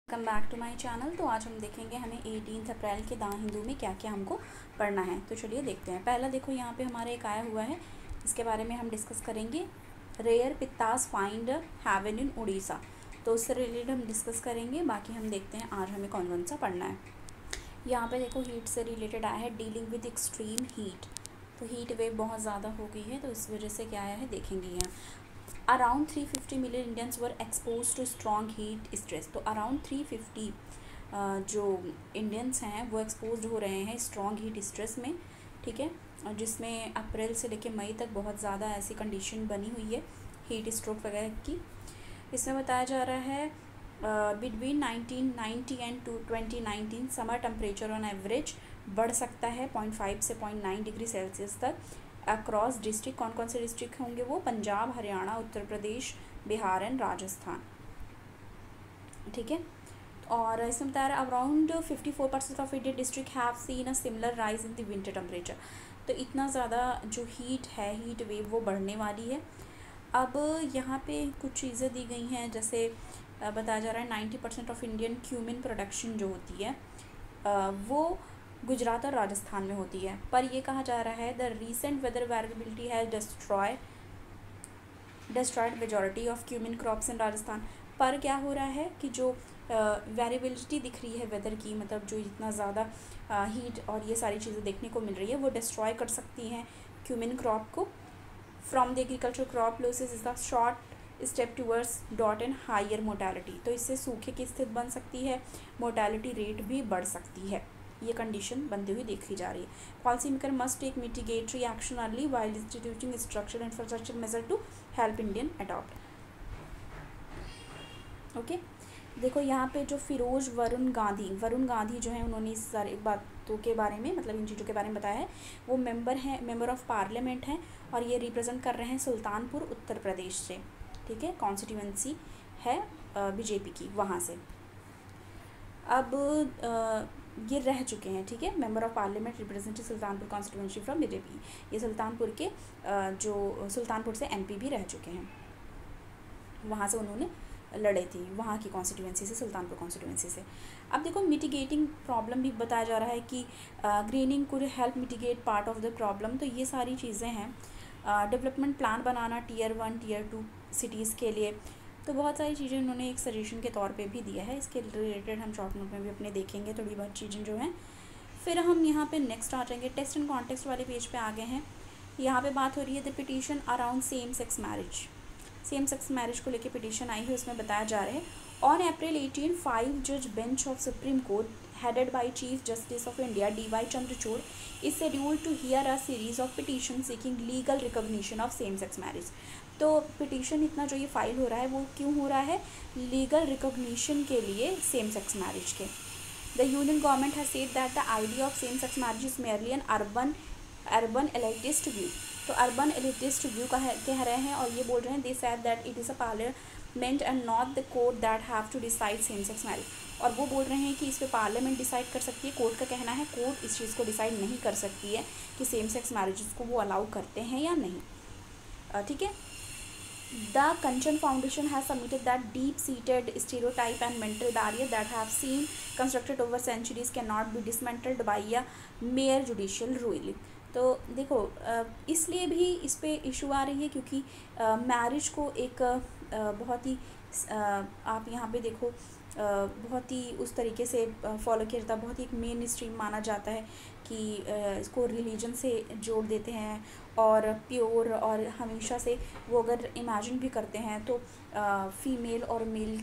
Welcome back to my channel. तो आज हम देखेंगे हमें 18 अप्रैल के द हिंदू में क्या क्या हमको पढ़ना है। तो चलिए देखते हैं। पहला देखो यहाँ पे हमारे एक आया हुआ है, इसके बारे में हम डिस्कस करेंगे। रेयर पित्तास फाइंड हैवन इन उड़ीसा। तो उससे रिलेटेड हम डिस्कस करेंगे। बाकी हम देखते हैं आज हमें कौन कौन सा पढ़ना है। यहाँ पर देखो हीट से रिलेटेड आया है, डीलिंग विद एक्सट्रीम हीट। तो हीट वेव बहुत ज़्यादा हो गई है, तो इस वजह से क्या आया है देखेंगे यहाँ। Around 350 million Indians were expose to strong heat stress. तो अराउंड 350 जो इंडियंस हैं वो एक्सपोज हो रहे हैं स्ट्रॉन्ग हीट स्ट्रेस में, ठीक है। और जिसमें अप्रैल से लेकर मई तक बहुत ज़्यादा ऐसी कंडीशन बनी हुई है हीट स्ट्रोक वगैरह की। इसमें बताया जा रहा है between 1990 and 2019 summer temperature on average बढ़ सकता है 0.5 से 0.9 डिग्री सेल्सियस तक अक्रॉस डिस्ट्रिक्ट। कौन कौन से डिस्ट्रिक्ट होंगे वो? पंजाब, हरियाणा, उत्तर प्रदेश, बिहार एंड राजस्थान, ठीक है। और इसमें बता रहा है around 54% of Indian district have seen a similar rise in the winter temperature. तो इतना ज़्यादा जो हीट है, हीट वेव वो बढ़ने वाली है। अब यहाँ पे कुछ चीज़ें दी गई हैं, जैसे बताया जा रहा है 90% ऑफ इंडियन क्यूमिन प्रोडक्शन जो होती है वो गुजरात और राजस्थान में होती है। पर ये कहा जा रहा है the recent weather variability has destroyed majority of cumin crops in Rajasthan. पर क्या हो रहा है कि जो वेरिएबिलिटी दिख रही है वेदर की, मतलब जो इतना ज़्यादा हीट और ये सारी चीज़ें देखने को मिल रही है वो डिस्ट्रॉय कर सकती हैं क्यूमिन क्रॉप को। From the agriculture crop losses is the short step towards dot and higher mortality. तो इससे सूखे की स्थिति बन सकती है, मोर्टेलिटी रेट भी बढ़ सकती है। ये कंडीशन बनती हुई देखी जा रही है। Policy maker must take mitigatory action early while instituting structure infrastructure measure to help Indian adopt. Okay, देखो यहाँ पे जो फिरोज वरुण गांधी जो है उन्होंने इस सारी बातों के बारे में, मतलब इन चीज़ों के बारे में बताया है। वो मेंबर ऑफ पार्लियामेंट हैं और ये रिप्रेजेंट कर रहे हैं सुल्तानपुर उत्तर प्रदेश से, ठीक है। कॉन्स्टिट्यूंसी है बीजेपी की वहाँ से। अब ये रह चुके हैं, ठीक है। Member of parliament representative Sultanpur constituency from BJP. ये सुल्तानपुर के जो सुल्तानपुर से एमपी भी रह चुके हैं, वहाँ से उन्होंने लड़े थे, वहाँ की कॉन्स्टिट्यूंसी से, सुल्तानपुर कॉन्स्टिट्यूंसी से। अब देखो मिटिगेटिंग प्रॉब्लम भी बताया जा रहा है कि grinning could help mitigate part of the problem. तो ये सारी चीज़ें हैं। डेवलपमेंट प्लान बनाना टियर 1 टियर 2 सिटीज़ के लिए। तो बहुत सारी चीज़ें उन्होंने एक सजेशन के तौर पे भी दिया है। इसके रिलेटेड हम शॉर्ट नोट में भी अपने देखेंगे थोड़ी बहुत चीज़ें जो हैं। फिर हम यहाँ पे नेक्स्ट आ जाएंगे, टेस्ट एंड कॉन्टेक्स्ट वाले पेज पे आ गए हैं। यहाँ पे बात हो रही है the petition around same sex marriage को लेके पिटीशन आई है। उसमें बताया जा रहा है ऑन अप्रैल 18 5 जज bench of supreme court headed by Chief Justice of India D.Y. Chandrachud is scheduled to hear a series of petitions seeking legal recognition of same-sex marriage। तो पिटीशन इतना जो ये फाइल हो रहा है वो क्यों हो रहा है? लीगल रिकॉग्निशन के लिए सेम सेक्स मैरिज के। The union government has said that the idea of same sex marriage is merely an urban elitist view. तो अर्बन एलिटिस्ट व्यू कह रहे हैं और ये बोल रहे हैं they said that it is a parliament and not the court that have to decide same sex marriage. और वो बोल रहे हैं कि इस पे पार्लियामेंट डिसाइड कर सकती है। कोर्ट का कहना है कोर्ट इस चीज़ को डिसाइड नहीं कर सकती है कि सेम सेक्स मैरिजेस को वो अलाउ करते हैं या नहीं, ठीक है। The Kanchan Foundation has submitted that deep-seated stereotype and mental barrier that have seen constructed over centuries cannot be dismantled by a mere judicial ruling। तो देखो इसलिए भी इस पे इशू आ रही है क्योंकि मैरिज को एक बहुत ही आप यहाँ पे देखो बहुत ही उस तरीके से फॉलो किया जाता है, बहुत ही एक मेन स्ट्रीम माना जाता है कि इसको रिलीजन से जोड़ देते हैं और प्योर, और हमेशा से वो अगर इमेजिन भी करते हैं तो फीमेल और मेल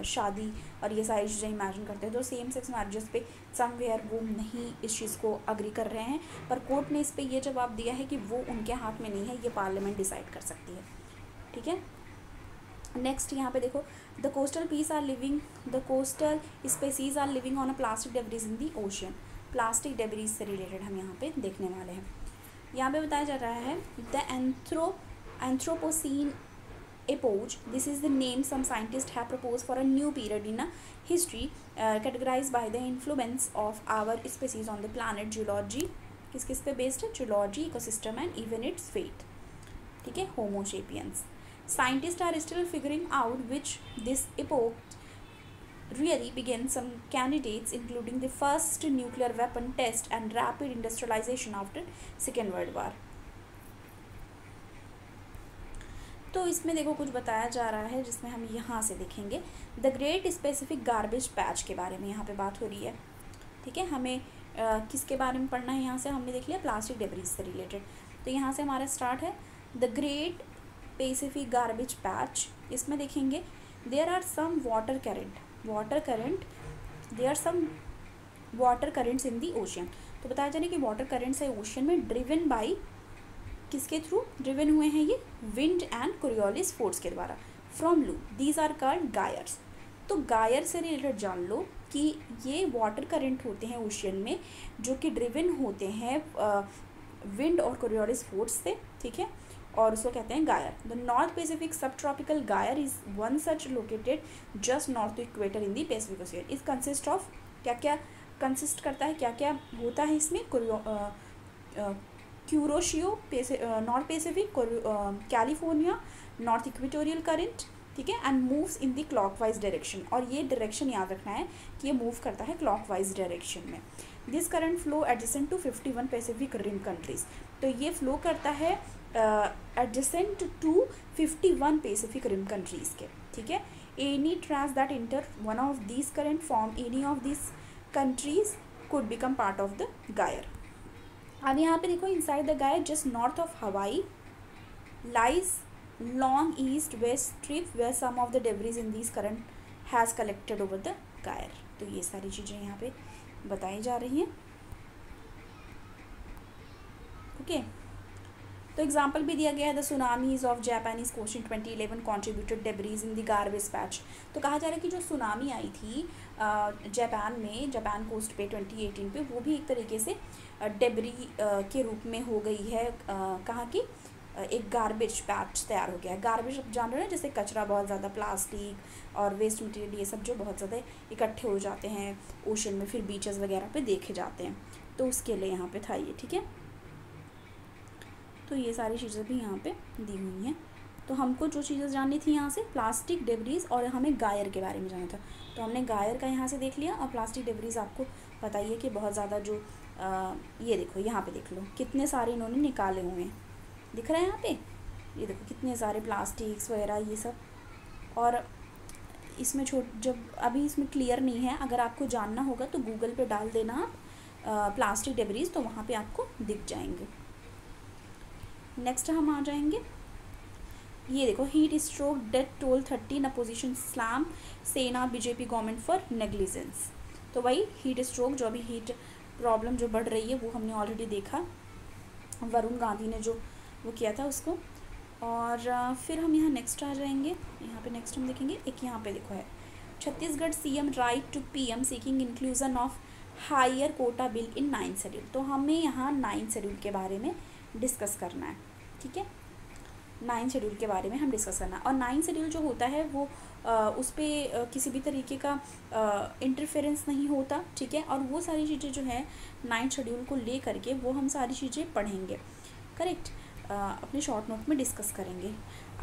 शादी और ये सारी चीज़ें इमेजिन करते हैं। तो सेम सेक्स मैरिजेस पे समवेयर वो नहीं इस चीज़ को अग्री कर रहे हैं, पर कोर्ट ने इस पे ये जवाब दिया है कि वो उनके हाथ में नहीं है, ये पार्लियामेंट डिसाइड कर सकती है, ठीक है। नेक्स्ट यहाँ पे देखो the coastal species are living on a plastic debris in the ocean. Plastic debris से रिलेटेड हम यहाँ पे देखने वाले हैं। यहाँ पे बताया जा रहा है the anthropocene epoch, this is the name some scientists have proposed for a new period in history categorized by the influence of our species on the planet, geology किस पे बेस्ड है? geology, ecosystem and even its fate, ठीक है। होमो sapiens. Scientists are still figuring out which this epoch really began some candidates including the first nuclear weapon test and rapid industrialization after Second World War. तो इसमें देखो कुछ बताया जा रहा है जिसमें हम यहाँ से देखेंगे the great specific garbage patch के बारे में यहाँ पे बात हो रही है, ठीक है। हमें किसके बारे में पढ़ना है, यहाँ से हमने देख लिया प्लास्टिक डेब्रीज से रिलेटेड। तो यहाँ से हमारा स्टार्ट है the great specific garbage patch. इसमें देखेंगे there are some water currents in the ocean. तो बताया जा रहा है कि वाटर करेंट्स है ओशियन में ड्रिवन बाई, किसके थ्रू ड्रिवन हुए हैं ये, विंड एंड कोरियोलिस फोर्स के द्वारा, फ्रॉम लू दीज आर कॉल्ड गायर्स। तो गायर से रिलेटेड जान लो कि ये वाटर करंट होते हैं ओशियन में जो कि ड्रिवन होते हैं विंड और कोरियोलिस फोर्स से, ठीक है, और उसको कहते हैं गायर। द नॉर्थ पैसिफिक सब ट्रॉपिकल गायर is one such located just north equator in the Pacific ocean. इस कंसिस्ट ऑफ क्या क्या कंसिस्ट करता है, क्या क्या होता है इसमें, Kuroshio north Pacific, California, north equatorial current, ठीक है, and moves in the clockwise direction. और ये डायरेक्शन याद रखना है कि ये मूव करता है क्लॉकवाइज डायरेक्शन में। This current flow adjacent to 51 Pacific rim countries. तो ये फ्लो करता है adjacent to 51 Pacific rim countries के, ठीक है। Any trash that enter one of this current from any of this countries could become part of the gyre. अब यहाँ पे देखो inside the gyre just north of Hawaii lies long east west strip where some of the debris in this current has collected over the गायर। तो ये सारी चीज़ें यहाँ पे बताई जा रही हैं, ओके। तो एग्जाम्पल भी दिया गया है the tsunamis of Japanese coast in 2011 contributed debris in the garbage patch. तो कहा जा रहा है कि जो सुनामी आई थी जापान में, जापान कोस्ट पे 2018 पे, वो भी एक तरीके से डेब्री के रूप में हो गई है। कहाँ की, एक गार्बेज पैच तैयार हो गया है। गार्बेज आप जान रहे हो ना, जैसे कचरा बहुत ज़्यादा, प्लास्टिक और वेस्ट मटेरियल, ये सब जो बहुत ज़्यादा इकट्ठे हो जाते हैं ओशन में, फिर बीचेस वगैरह पे देखे जाते हैं, तो उसके लिए यहाँ पे था ये, ठीक है। तो ये सारी चीज़ें भी यहाँ पे दी हुई हैं। तो हमको जो चीज़ें जाननी थी यहाँ से, प्लास्टिक डेब्रीज और हमें गायर के बारे में जानना था, तो हमने गायर का यहाँ से देख लिया। और प्लास्टिक डेब्रीज आपको बताइए कि बहुत ज़्यादा जो ये देखो यहाँ पे देख लो कितने सारे इन्होंने निकाले हुए हैं, दिख रहा है यहाँ पे, ये देखो कितने सारे प्लास्टिक्स वगैरह ये सब। और इसमें जब अभी इसमें क्लियर नहीं है, अगर आपको जानना होगा तो गूगल पे डाल देना आप प्लास्टिक डेब्रीज, तो वहाँ पे आपको दिख जाएंगे। नेक्स्ट हम आ जाएंगे, ये देखो heat stroke death toll 13 opposition slam सेना बीजेपी गवर्नमेंट फॉर नेग्लिजेंस। तो वही हीट स्ट्रोक, जो अभी हीट प्रॉब्लम जो बढ़ रही है वो हमने ऑलरेडी देखा, वरुण गांधी ने जो वो किया था उसको। और फिर हम यहाँ नेक्स्ट आ जाएंगे, यहाँ पे नेक्स्ट हम देखेंगे एक यहाँ पे देखो है Chhattisgarh CM write to PM seeking inclusion of higher quota bill in 9th schedule. तो हमें यहाँ 9th शेड्यूल के बारे में डिस्कस करना है, ठीक है। 9th शेड्यूल के बारे में हम डिस्कस करना है। और 9th शेड्यूल जो होता है वो उस पर किसी भी तरीके का इंटरफेरेंस नहीं होता, ठीक है। और वो सारी चीज़ें जो है 9th शेड्यूल को ले करके वो हम सारी चीज़ें पढ़ेंगे, करेक्ट, अपने शॉर्ट नोट में डिस्कस करेंगे।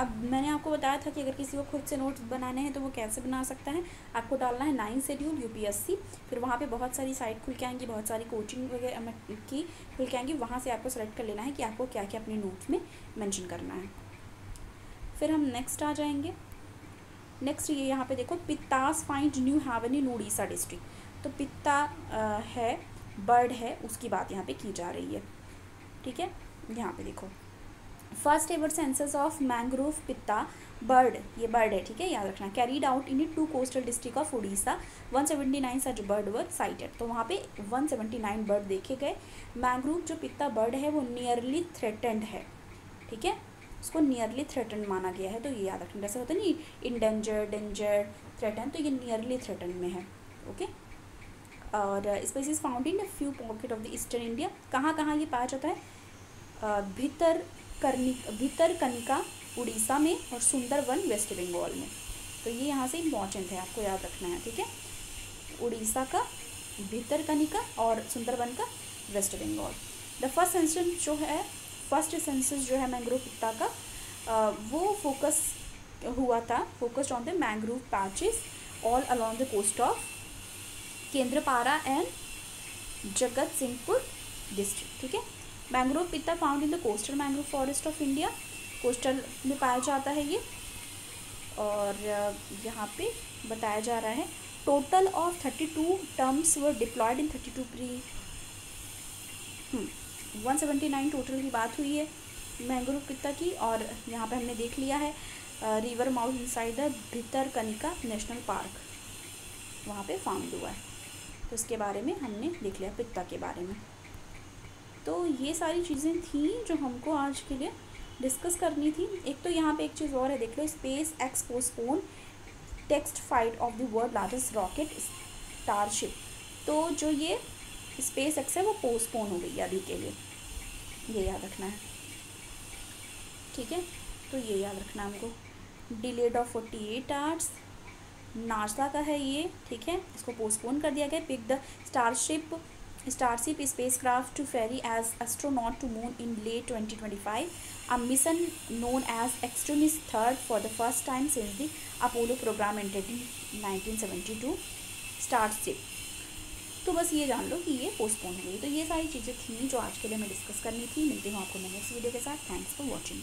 अब मैंने आपको बताया था कि अगर किसी को खुद से नोट्स बनाने हैं तो वो कैसे बना सकता है। आपको डालना है 9th शेड्यूल यूपीएससी, फिर वहाँ पे बहुत सारी साइट खुल के आएंगी, बहुत सारी कोचिंग वगैरह की खुल के आएंगी, वहाँ से आपको सेलेक्ट कर लेना है कि आपको क्या क्या अपने नोट्स में मेंशन करना है। फिर हम नेक्स्ट आ जाएंगे, नेक्स्ट ये यहाँ पे देखो पित्तास फाइंड न्यू हैवन इन उड़ीसा डिस्ट्रिक्ट। तो पित्ता है, बर्ड है, उसकी बात यहाँ पे की जा रही है, ठीक है। यहाँ पे देखो first ever census of mangrove pitta bird, ये बर्ड है, ठीक है, याद रखना, carried out in 2 coastal district of Odisha, 179 such bird were sighted. तो वहाँ पे 179 बर्ड देखे गए। मैंग्रोव जो पित्ता बर्ड है वो नियरली थ्रेटेंड है, ठीक है, उसको नियरली थ्रेटेंड माना गया है। तो ये याद रखना, जैसे होता है नहीं इंडेंजर, डेंजर, थ्रेटेंड, तो ये नियरली थ्रेटेंड में है, ओके। और species found in few pocket of the eastern India. कहाँ कहाँ ये पाया जाता है, भितरकनिका उड़ीसा में और सुंदरवन वेस्ट बंगाल में। तो ये यहाँ से इम्पॉर्टेंट है, आपको याद रखना है, ठीक है। उड़ीसा का भितरकनिका और सुंदरवन का West Bengal. The first census जो है मैंग्रोव पित्ता का वो focused on the mangrove patches all along the coast of Kendrapara and Jagatsinghpur district. ठीक है, mangrove pitta found in the coastal mangrove forest of India, coastal में पाया जाता है ये। और यहाँ पे बताया जा रहा है total of 32 terms were deployed in 32 pre 179 total की बात हुई है मैंग्रोव पित्ता की। और यहाँ पे हमने देख लिया है river mouth inside the Bhitarkanika national park, वहाँ पे फाउंड हुआ है। तो इसके बारे में हमने देख लिया पित्ता के बारे में। तो ये सारी चीज़ें थी जो हमको आज के लिए डिस्कस करनी थी। एक तो यहाँ पे एक चीज़ और है, देख लो, SpaceX postpone test flight of the world largest rocket starship. तो जो ये स्पेस एक्स है वो पोस्टपोन हो गई है अभी के लिए, ये याद रखना है। ठीक है, तो ये याद रखना हमको। डिलेड ऑफ 48 आवर्स, नासा का है ये। ठीक है, इसको पोस्टपोन कर दिया गया। Pick the starship spacecraft to ferry as astronaut to moon in late 2025. A mission known as Extremis 3rd for the first time since the Apollo program ended in 1972. Starship। तो बस ये जान लो कि ये पोस्टपोन हो गई। तो ये सारी चीज़ें थी जो आज के लिए मैं डिस्कस करनी थी। मिलती हूँ आपको मैं नेक्स्ट वीडियो के साथ। Thanks for watching.